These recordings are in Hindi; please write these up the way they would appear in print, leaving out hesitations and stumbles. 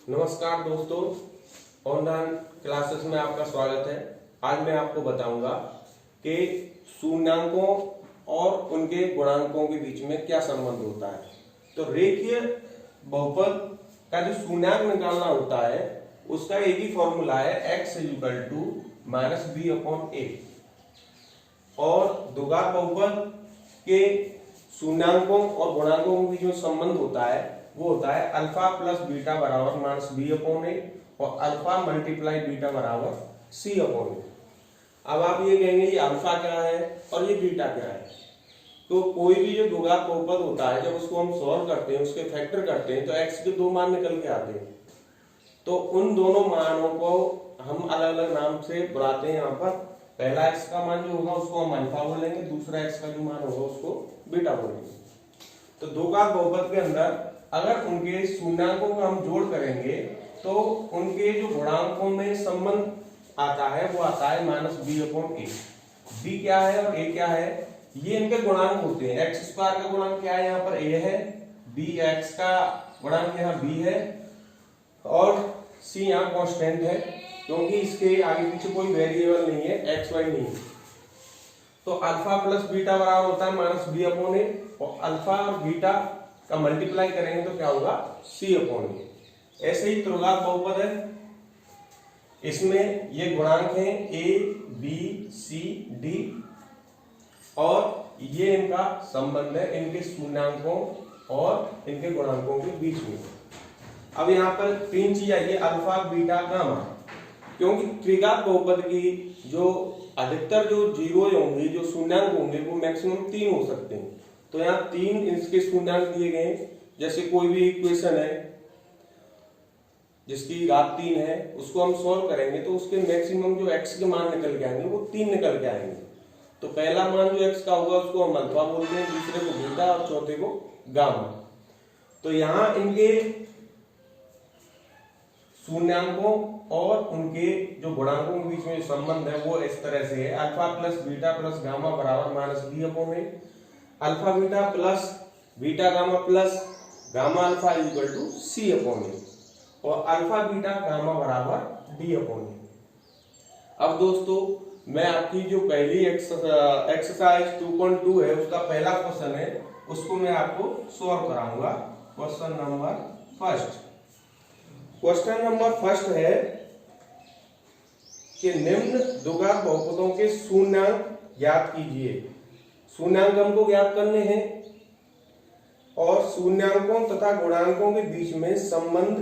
नमस्कार दोस्तों, ऑनलाइन क्लासेस में आपका स्वागत है। आज मैं आपको बताऊंगा कि शून्यांकों और उनके गुणांकों के बीच में क्या संबंध होता है। तो रेखीय बहुपद का जो शून्यांक निकालना होता है उसका एक ही फॉर्मूला है x = -b/a। और द्विघात बहुपद के शून्यांकों और गुणांकों के बीच में संबंध होता है वो होता है अल्फा प्लस बीटा बराबर -b/a और अल्फा मल्टीप्लाई बीटा बराबर c/a। अब आप ये कहेंगे ये अल्फा क्या है और ये बीटा क्या है। तो कोई भी जो द्विघात बहुपद होता है जब उसको हम सॉल्व करते हैं, उसके फैक्टर करते हैं तो x के दो मान निकल के आते हैं। तो उन दोनों मानों को हम अलग अलग नाम से बुलाते हैं। यहाँ पर पहला x का मान जो होगा उसको हम अल्फा बोलेंगे, दूसरा x का जो मान होगा उसको बीटा बोलेंगे। तो द्विघात बहुपद के अंदर अगर उनके शून्यांकों का हम जोड़ करेंगे तो उनके जो गुणांकों में संबंध आता है वो आता है -b/a। b क्या है और a क्या है, ये इनके गुणांक होते हैं। x स्क्वायर का गुणांक क्या है, यहाँ पर a है, bx का गुणांक यहाँ b है और c यहाँ कांस्टेंट है क्योंकि इसके आगे पीछे कोई वेरिएबल नहीं है, x y नहीं है। तो अल्फा प्लस बीटा बराबर होता है -b/a और अल्फा और बीटा का मल्टीप्लाई करेंगे तो क्या होगा c/a। ऐसे ही त्रिघात बहुपद है, इसमें ये गुणांक हैं a b c d और ये इनका संबंध है इनके शून्यांकों और इनके गुणांकों के बीच में। अब यहाँ पर तीन चीज आई है, अल्फा बीटा गामा, क्योंकि त्रिघात बहुपद की जो अधिकतर जो जीरो होंगे, जो शून्यांक होंगे वो मैक्सिमम 3 हो सकते हैं। तो यहाँ 3 इसके शून्यांक दिए गए। जैसे कोई भी इक्वेशन है जिसकी घात 3 है उसको हम सॉल्व करेंगे तो उसके मैक्सिमम जो x के मान निकल के आएंगे वो 3 निकल के आएंगे। तो पहला मान जो x का होगा उसको हम अल्फा बोलते हैं, दूसरे को बीटा और चौथे को गामा। तो यहाँ इनके शून्यांकों और उनके जो गुणांकों के बीच में संबंध है वो इस तरह से है, alpha plus beta plus gamma बराबर -b/a, alpha beta plus beta gamma plus gamma alpha = c/a और अल्फा बीटा गामा बराबर d/a। अब दोस्तों मैं आपकी जो पहली एक्सरसाइज 2.2 है उसका पहला क्वेश्चन है उसको मैं आपको सॉल्व कराऊंगा। क्वेश्चन नंबर फर्स्ट है कि निम्न द्विघात बहुपदों के शून्यांक ज्ञात कीजिए। शून्यांक हमको ज्ञात करने हैं और शून्यांकों तथा गुणांकों के बीच में संबंध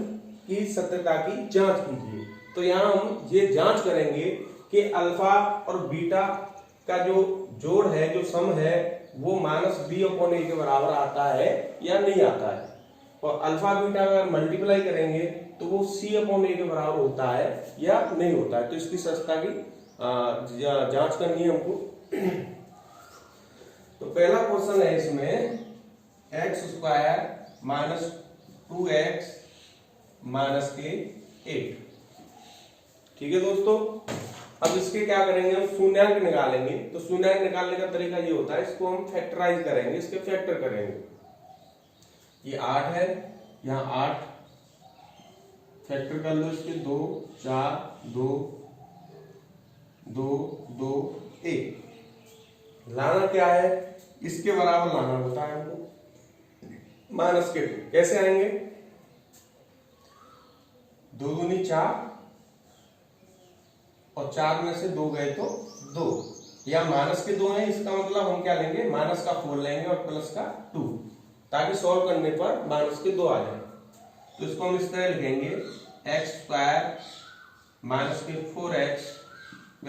की सत्यता की जांच कीजिए। तो यहाँ हम ये जांच करेंगे कि अल्फा और बीटा का जो जोड़ है, जो सम है वो -b/a के बराबर आता है या नहीं आता है। और अल्फा बीटा का मल्टीप्लाई करेंगे तो वो c/a के बराबर होता है या नहीं होता है। तो इसकी सत्यता की जांच करनी है हमको। तो पहला क्वेश्चन है इसमें x² - 2x - 8। ठीक है दोस्तों, अब इसके क्या करेंगे, हम शून्यांक निकालेंगे। तो शून्यांक निकालने का तरीका ये होता है, इसको हम फैक्टराइज करेंगे, इसके फैक्टर करेंगे। ये 8 है, यहाँ 8 फैक्टर कर लो इसके, 2 4 2 2 2 1। लाना क्या है, इसके बराबर लाना होता है हमको -2। कैसे आएंगे, 2 दूनी 4 और 4 में से 2 गए तो 2, या -2 है, इसका मतलब हम क्या लेंगे, -4 लेंगे और +2, ताकि सॉल्व करने पर -2 आ जाए। तो इसको हम इस तरह लिखेंगे, x² - 4x +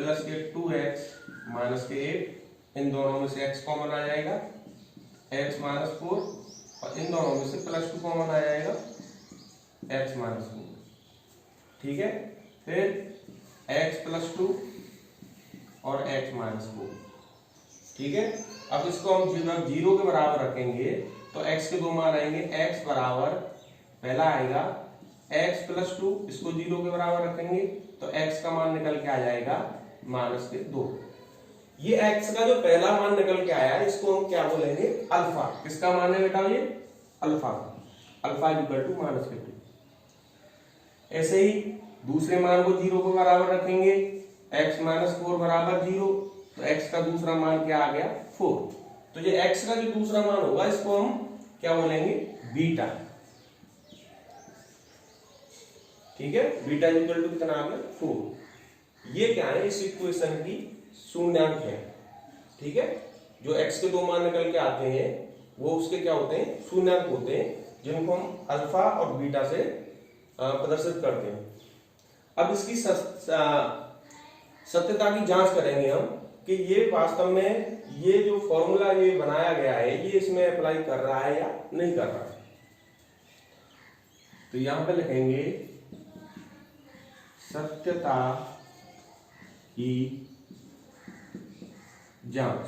2x - 8। इन दोनों में से x कॉमन आ जाएगा, x - 4, और इन दोनों में से +2 कॉमन आ जाएगा, x - 4। ठीक है, फिर x + 2 और x - 4। ठीक है, अब इसको हम 0 के बराबर रखेंगे तो x के दो मान आएंगे। x बराबर पहला आएगा x + 2, इसको 0 के बराबर रखेंगे तो x का मान निकल के आ जाएगा -2। ये x का जो पहला मान निकल के आया इसको हम क्या बोलेंगे, अल्फा। किसका मान है बेटा, ये अल्फा। अल्फा = -2। ऐसे ही दूसरे मान को 0 के बराबर रखेंगे, x माइनस 4 बराबर 0, तो x का दूसरा मान क्या आ गया 4। तो ये x का जो दूसरा मान होगा इसको हम क्या बोलेंगे बीटा। ठीक है, बीटा इक्वल टू कितना आ गया 4। ये क्या है, इस इक्वेशन की शून्यांक है। ठीक है, जो x के दो मान निकल के आते हैं वो उसके क्या होते हैं शून्यांक होते हैं, जिनको हम अल्फा और बीटा से प्रदर्शित करते हैं। अब इसकी सत्यता की जांच करेंगे हम कि ये वास्तव में ये जो फॉर्मूला ये बनाया गया है ये इसमें अप्लाई कर रहा है या नहीं कर रहा है। तो यहां पे लिखेंगे सत्यता की जांच।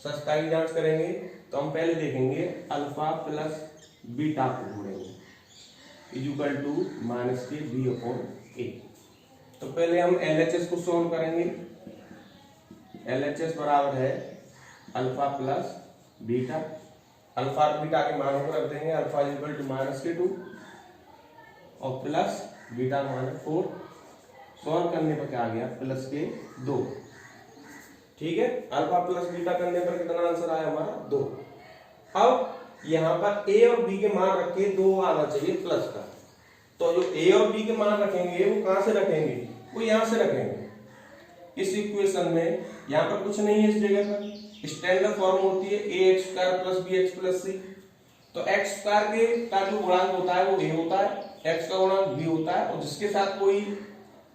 सत्यता की जांच करेंगे तो हम पहले देखेंगे अल्फा प्लस बीटा को जोड़ेंगे इक्वल टू माइनस के बी अपॉन ए। तो पहले हम LHS को सॉल्व करेंगे। LHS बराबर है अल्फा प्लस बीटा। अल्फा और बीटा के मानों को रख देंगे, अल्फा इक्वल टू माइनस के 2 और प्लस बीटा का मान 4। सॉल्व करने पर क्या आ गया प्लस के 2। ठीक है, अल्फा प्लस बीटा करने पर कितना आंसर आया हमारा 2। अब यहां पर a और b के मान रखे 2 आना चाहिए प्लस का। तो जो a और b के मान रखेंगे वो कहां से रखेंगे, वो यहां से रखेंगे। इस इक्वेशन में यहां पर कुछ नहीं है इस जगह पर, स्टैंडर्ड फॉर्म होती है ax square plus bx plus c। तो x स्क्वायर के का जो गुणांक होता है वो a होता है, x का गुणांक b होता है, और जिसके साथ कोई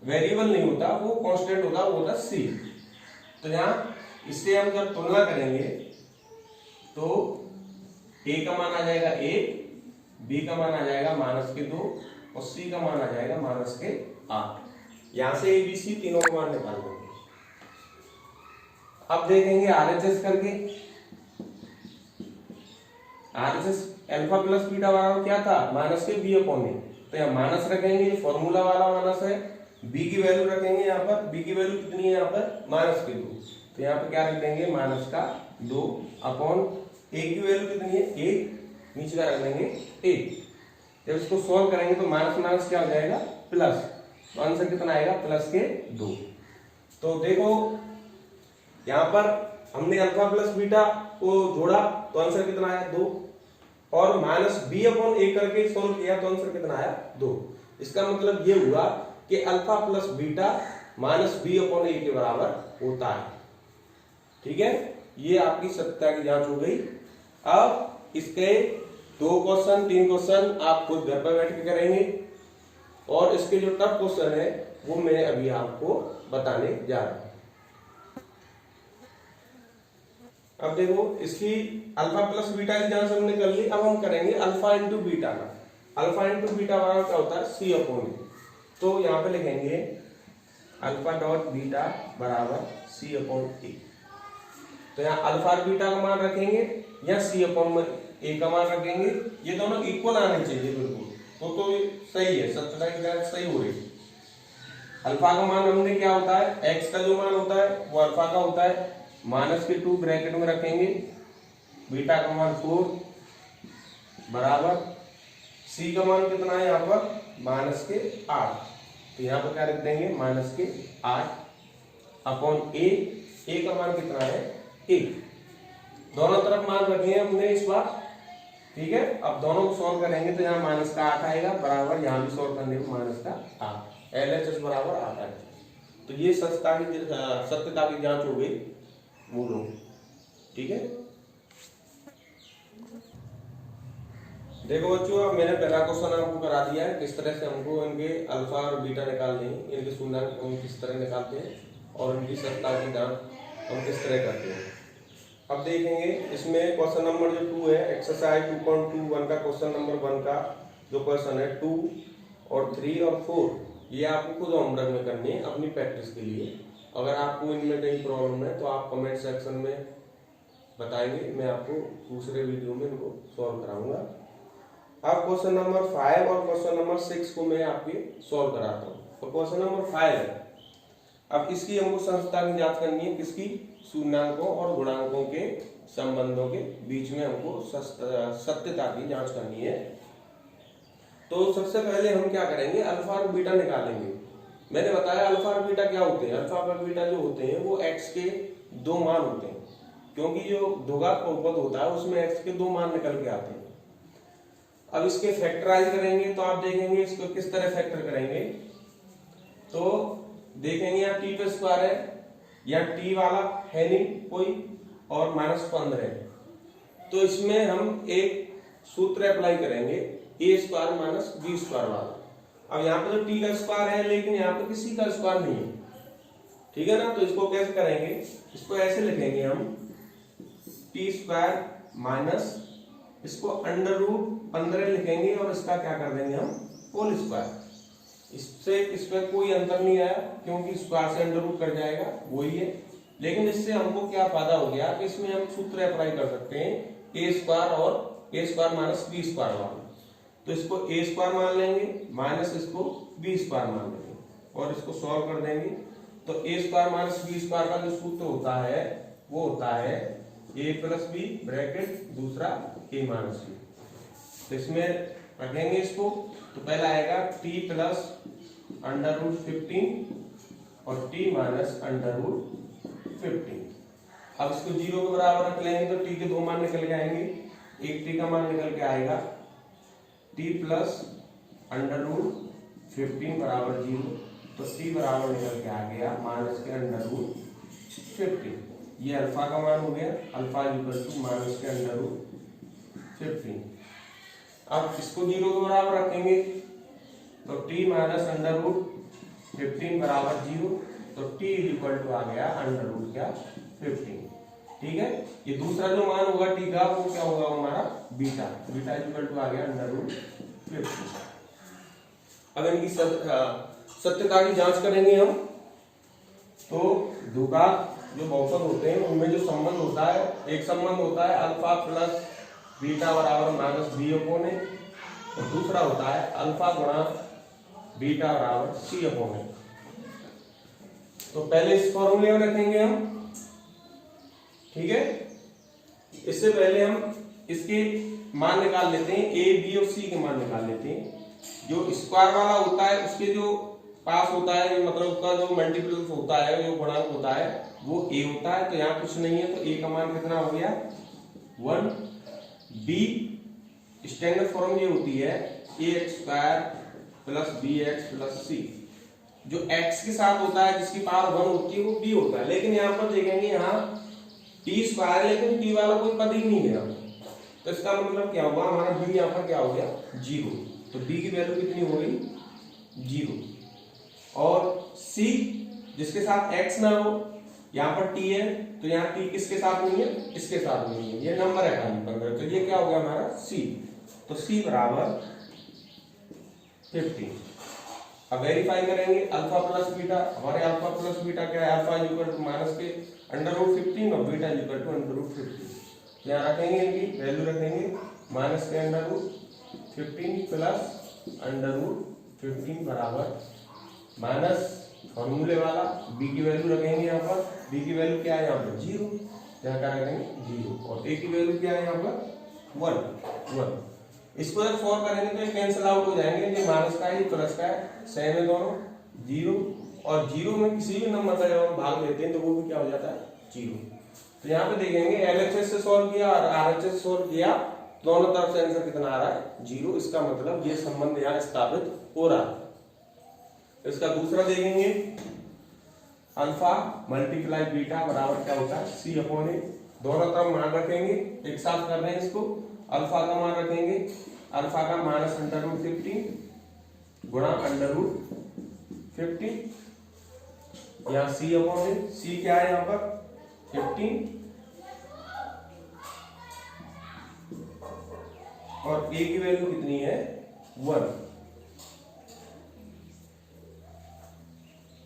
वेरिएबल नहीं होता वो कांस्टेंट होता है, वो होता है c। तो यहाँ इससे हम जब तुलना करेंगे तो a का मान आ जाएगा 1, b का मान आ जाएगा माइनस के 2 और c का मान आ जाएगा माइनस के 8। यहां से a b c तीनों का मान निकाल देंगे। अब देखेंगे RHS करके। RHS अल्फा प्लस बीटा बराबर क्या था माइनस के b अपॉन ए। तो यहाँ माइनस रखेंगे, ये फॉर्मूला वाला माइनस है। b की वैल्यू रखेंगे, यहाँ पर b की वैल्यू कितनी है यहाँ पर माइनस के 2। तो यहाँ पर क्या रख देंगे माइनस का 2 अपॉन a की वैल्यू कितनी है 1, नीचे का रख देंगे 1। जब इसको सॉल्व करेंगे तो माइनस माइनस क्या हो जाएगा प्लस, तो आंसर कितना आएगा प्लस के 2। तो देखो यहाँ पर हमने अल्फा प्लस बीटा को जोड़ा तो आंसर कितना आया 2, और माइनस b अपॉन ए करके सॉल्व किया तो आंसर कितना आया 2। इसका मतलब ये हुआ कि alpha plus beta minus b upon A के बराबर होता है। ठीक है, ये आपकी सत्यता की जांच हो गई। अब इसके 2 क्वेश्चन 3 क्वेश्चन आप खुद घर पर बैठ के करेंगे, और इसके जो टफ क्वेश्चन है वो मैं अभी आपको बताने जा रहा हूं। अब देखो इसकी अल्फा प्लस बीटा की जांच हमने कर ली। अब हम करेंगे अल्फा इंटू बीटा का। अल्फा इंटू बीटा बराबर क्या होता है c अपॉन ए। तो यहाँ पे लिखेंगे अल्फा डॉट बीटा बराबर c अपॉन ए। तो यहाँ अल्फा और बीटा का मान रखेंगे या c अपॉन ए का मान रखेंगे, ये दोनों इक्वल आने चाहिए बिल्कुल। तो सही है, सत्यता की जांच सही हो रही है। अल्फा का मान हमने क्या होता है x का जो मान होता है वो अल्फा का होता है, माइनस के 2 ब्रैकेट में रखेंगे, बीटा का मान 4 बराबर c का मान कितना है यहाँ पर माइनस के 8। तो यहाँ पर क्या रख देंगे माइनस के 8 अपॉन a का मान कितना है 1। दोनों तरफ मान रखेंगे हमने इस बार। ठीक है, अब दोनों को सॉल्व करेंगे तो यहाँ माइनस का 8 आएगा बराबर, यहाँ भी सॉल्व करने को माइनस का 8, LHS बराबर 8 आएगा। तो ये सत्यता की जांच हो गई मूलों। ठीक है, देखो बच्चों अब मैंने पहला क्वेश्चन आपको करा दिया है किस तरह से हमको इनके अल्फा और बीटा निकालने हैं, इनके शून्यांक हम किस तरह निकालते हैं और इनकी सत्यता की जांच हम किस तरह करते हैं। अब देखेंगे इसमें क्वेश्चन नंबर जो 2 है एक्सरसाइज 2.21 का क्वेश्चन नंबर 1 का जो क्वेश्चन है 2 और 3 और 4, ये आपको खुद होमवर्क में करनी है अपनी प्रैक्टिस के लिए। अगर आपको इनमें कहीं प्रॉब्लम है तो आप कमेंट सेक्शन में बताएंगे, मैं आपको दूसरे वीडियो में इनको सॉल्व कराऊंगा। अब क्वेश्चन नंबर 5 और क्वेश्चन नंबर 6 को मैं आपके सॉल्व कराता हूँ। तो क्वेश्चन नंबर 5 है, अब इसकी हमको सत्यता की जांच करनी है, किसकी शून्यांकों और गुणांकों के संबंधों के बीच में हमको सत्यता की जांच करनी है। तो सबसे पहले हम क्या करेंगे, अल्फा और बीटा निकालेंगे। मैंने बताया अल्फा और बीटा क्या होते हैं। अल्फा और बीटा जो होते हैं वो एक्स के दो मान होते हैं, क्योंकि जो द्विघात बहुपद होता है उसमें एक्स के दो मान निकल के आते हैं। अब इसके फैक्टराइज करेंगे तो आप देखेंगे इसको किस तरह फैक्टर करेंगे। तो देखेंगे यहाँ टी पे स्क्वायर है, या टी वाला है नहीं कोई, और -15 है। तो इसमें हम एक सूत्र अप्लाई करेंगे, ए स्क्वायर माइनस बी स्क्वायर वाला। अब यहाँ पे तो टी का स्क्वायर है, लेकिन यहाँ पे किसी का स्क्वायर नहीं है, ठीक है ना। तो इसको कैसे करेंगे, इसको ऐसे लिखेंगे हम, टी स्क्वायर माइनस इसको √15 लिखेंगे, और इसका क्या कर देंगे हम, होल स्क्वायर। इससे इसमें कोई अंतर नहीं आया, क्योंकि स्क्वायर से अंडर कर जाएगा, वही है। लेकिन इससे हमको क्या फायदा हो गया कि इसमें हम सूत्र अप्लाई कर सकते हैं, ए स्क्वायर और ए स्क्वायर माइनस बी स्क्वायर वाला। तो इसको ए स्क्वायर मान लेंगे, माइनस इसको बी स्क्वायर मान लेंगे, और इसको सॉल्व कर देंगे। तो ए स्क्वायर माइनस बी स्क्वायर का जो सूत्र होता है वो होता है ए प्लस बी ब्रैकेट दूसरा ए माइनस बी। तो इसमें रखेंगे इसको, तो पहला आएगा टी प्लस √15 और टी माइनस √15। अब इसको 0 के बराबर रख लेंगे तो टी के दो मान निकल के आएंगे। एक टी का मान निकल के आएगा टी प्लस √15 बराबर 0, तो टी बराबर निकल के आ गया माइनस के √15। ये अल्फा का मान हो गया, अल्फा इक्वल टू माइनस के √15। अब इसको 0 के बराबर रखेंगे तो t माइनस √15 बराबर 0, तो t इक्वल टू आ गया √15। ठीक है, ये दूसरा जो मान होगा t का वो क्या होगा हमारा बीटा, बीटा इक्वल टू आ गया √15। अब इनकी सत्यता की जांच करेंगे हम। तो द्विघात जो बहुपद होते हैं उनमें जो संबंध होता है, एक संबंध होता है अल्फा प्लस बीटा बराबर माइनस बी अपॉन ए, और दूसरा होता है अल्फा गुणा बीटा बराबर सी अपॉन ए। तो पहले इस फॉर्मूले में रखेंगे हम, ठीक है। इससे पहले हम इसके मान निकाल लेते हैं, ए बी और सी के मान निकाल लेते हैं। जो स्क्वायर वाला होता है उसके जो पास होता है, मतलब उसका जो मल्टीपल होता है, जो गुणांक होता है वो a होता है। तो यहाँ कुछ नहीं है, तो a का मान कितना हो गया 1। b स्टैंडर्ड फॉर्म ये होती है ax² plus bx plus c। जो x के साथ होता है जिसकी पावर 1 होती है वो b होता है। लेकिन यहाँ पर देखेंगे यहाँ t², लेकिन t वाला कोई पद ही नहीं है, तो इसका मतलब क्या होगा, हमारा b यहाँ पर क्या हो गया 0। तो b की वैल्यू कितनी हो गई 0। और c जिसके साथ x ना हो, यहाँ पर t है तो यहाँ t किसके साथ नहीं है, इसके साथ नहीं है, ये नंबर है खाली 15। तो ये क्या हो गया हमारा c। तो c बराबर 15। अब वेरीफाई करेंगे अल्फा प्लस बीटा। हमारे अल्फा प्लस बीटा क्या है, अल्फा इक्वल टू माइनस के √15 और बीटा इक्वल टू √15। यहाँ रखेंगे, इनकी वैल्यू रखेंगे माइनस के √15 प्लस √15 बराबर माइनस फॉर्मूले वाला b की वैल्यू रखेंगे यहाँ पर। b की वैल्यू क्या है यहाँ पर 0, यहाँ क्या रखेंगे 0, और a की वैल्यू क्या है यहाँ पर 1। इसको जब सॉल्व करेंगे तो ये कैंसिल आउट हो जाएंगे, ये माइनस का है प्लस का है, सेम है दोनों 0। और 0 में किसी भी नंबर का जब हम भाग लेते हैं तो वो भी क्या हो जाता है 0। तो यहाँ पे देखेंगे LHS से सॉल्व किया और RHS से सॉल्व किया, दोनों तरफ से आंसर कितना आ रहा है 0। इसका मतलब ये संबंध यहाँ स्थापित हो रहा है। इसका दूसरा देखेंगे अल्फा मल्टीप्लाई बीटा बराबर क्या होता है c अपॉन ए। दोनों तरफ मान रखेंगे, एक साथ कर रहे हैं इसको। अल्फा का मान रखेंगे, अल्फा का माइनस √15 गुणा √15, यहाँ c अपॉन ए। c क्या है यहाँ पर 15, और a की वैल्यू कितनी है 1।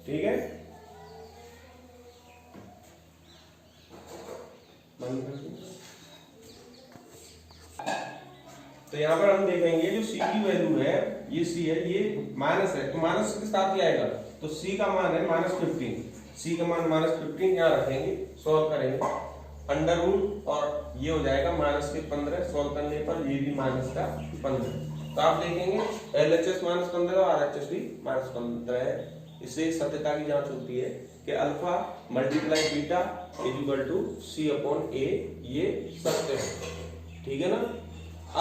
ठीक है, तो यहाँ पर हम देखेंगे जो c की वैल्यू है, ये c है, ये माइनस है, तो माइनस के साथ क्या आएगा, तो c का मान है -15, c का मान -15 यहाँ रखेंगे, सॉल्व करेंगे √ और ये हो जाएगा माइनस के 15, सॉल्व करने पर ये भी माइनस का 15। तो आप देखेंगे LHS -15 और RHS भी -15 है। इससे सत्यता की जांच होती है कि alpha multiply beta equal to C/A, ये सत्य है। ठीक है ना।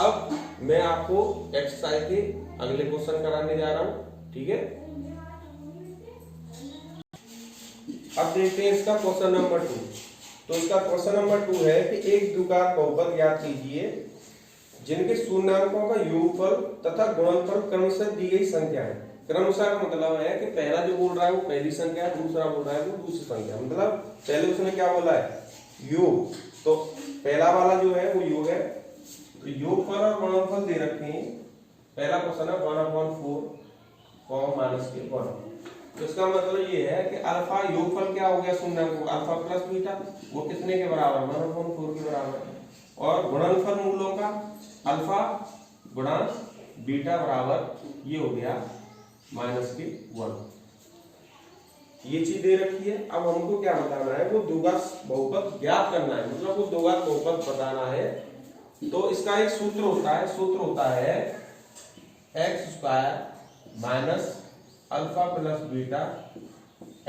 अब मैं आपको एक्सरसाइज के अगले क्वेश्चन कराने जा रहा हूं। ठीक है, अब देखते हैं इसका क्वेश्चन नंबर 2। तो इसका क्वेश्चन नंबर 2 है कि एक द्विघात बहुपद ज्ञात कीजिए जिनके शून्याङ्कों का योगफल तथा गुणनफल क्रमशः दी गई संख्या है। क्रमशः का मतलब है कि पहला जो बोल रहा है वो पहली संख्या है, दूसरा बोल रहा है वो दूसरी संख्या। मतलब पहले उसने क्या बोला है, योग। तो पहला वाला जो है वो योग है। तो योगफल और गुणनफल दे रखे हैं। पहला क्वेश्चन है 1/4 - (-1). तो इसका मतलब ये है कि अल्फा योगफल क्या हो गया शून्याङ्कों का, अल्फा प्लस बीटा, वो कितने के बराबर, 1/4 के बराबर है। और गुणनफल मूलों का अल्फा गुणा बीटा बराबर ये हो गया -(1). ये चीज दे रखी है। अब हमको क्या बताना है, वो द्विघात बहुपद ज्ञात करना है, मतलब वो द्विघात बहुपद बताना है। तो इसका एक सूत्र होता है x² minus alpha plus beta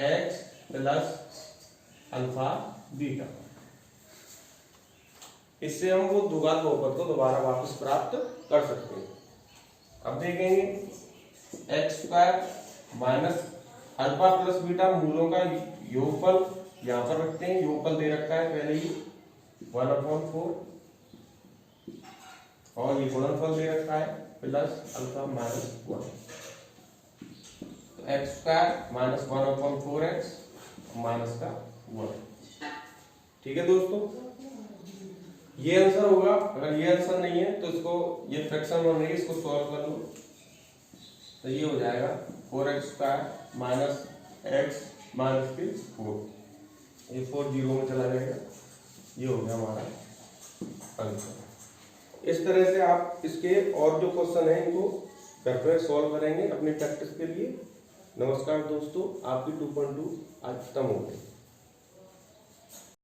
x plus alpha beta. इससे हम वो द्विघात बहुपद को दोबारा वापस प्राप्त कर सकते हैं। अब देखेंगे x² minus alpha plus beta मूलों का योगफल यहां पर रखते हैं। योगफल दे रखा है पहले ही 1/4 और ये गुणनफल दे रखा है plus alpha -1। x² minus 1/4x -1। ठीक है दोस्तों, ये आंसर होगा। अगर ये आंसर नहीं है तो इसको, ये फ्रैक्शन बन रही है, इसको सॉल्व कर लो। तो ये हो जाएगा 4x² माइनस x -4। ये 4 0 में चला जाएगा। ये हो गया हमारा आंसर। इस तरह से आप इसके और जो क्वेश्चन है इनको घर पर सॉल्व करेंगे अपनी प्रैक्टिस के लिए। नमस्कार दोस्तों, आपकी 2.2 आज खत्म हो गई।